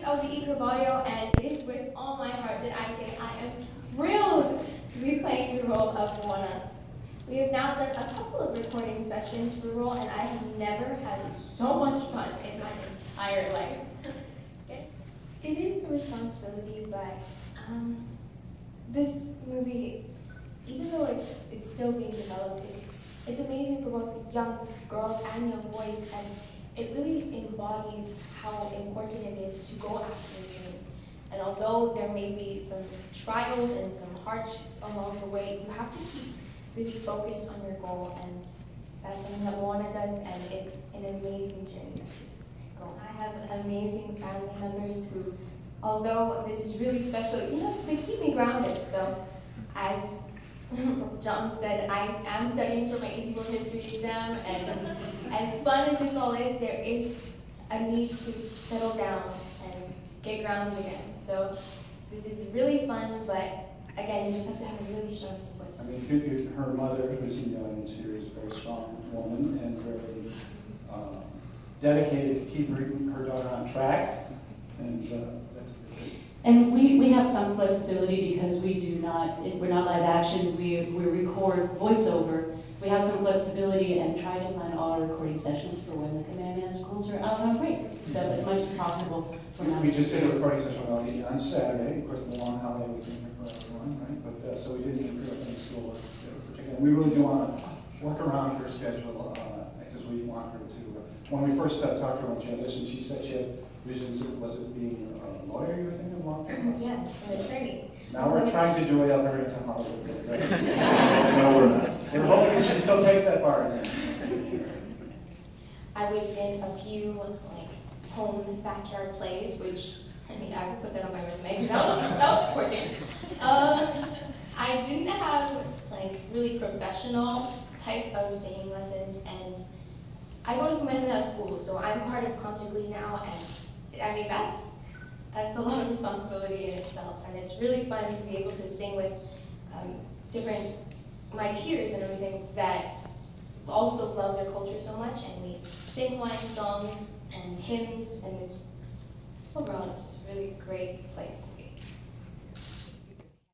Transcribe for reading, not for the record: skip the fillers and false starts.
Auli Cravalho, and it is with all my heart that I say I am thrilled to be playing the role of Moana. We have now done a couple of recording sessions for the role, and I have never had so much fun in my entire life. It is a responsibility, but this movie, even though it's still being developed, it's amazing for both young girls and young boys, and it really embodies how important it is to go after a dream. And although there may be some trials and some hardships along the way, you have to keep really focused on your goal, and that's something that Moana does, and it's an amazing journey that she's going. I have amazing family members who, although this is really special, they keep me grounded. So, as John said, I am studying for my AP World History exam, and as fun as this all is, there is a need to settle down and get grounded again. So this is really fun, but again, you just have to have a really strong support system. I mean, her mother, who's in the audience here, is a very strong woman and very dedicated to keep her daughter on track, and that's great. And we have some flexibility because we're not live action, we record voiceover. We have some flexibility and try to plan all our recording sessions for when the Kamehameha Schools are out on break. So as much as possible. We just did a recording session on Saturday. Of course, the long holiday weekend for everyone, right? But so we didn't interrupt any school particularly. We really do want to work around her schedule because we want her to. When we first talked to her when she auditioned, she said she had visions. Was it being a lawyer you were thinking of? Yes, an attorney. Now we're trying to derail her into Hollywood. Right? No, we're not. We're hoping she still takes that bar exam. I was in a few home backyard plays, which I mean I would put that on my resume because that was important. I didn't have really professional type of singing lessons, and I go to Kamehameha Schools, so I'm part of Concert Glee now, and I mean that's a lot of responsibility in itself, and it's really fun to be able to sing with my peers and everything that also love their culture so much, and we sing Hawaiian songs and hymns, and overall it's just a really great place to be.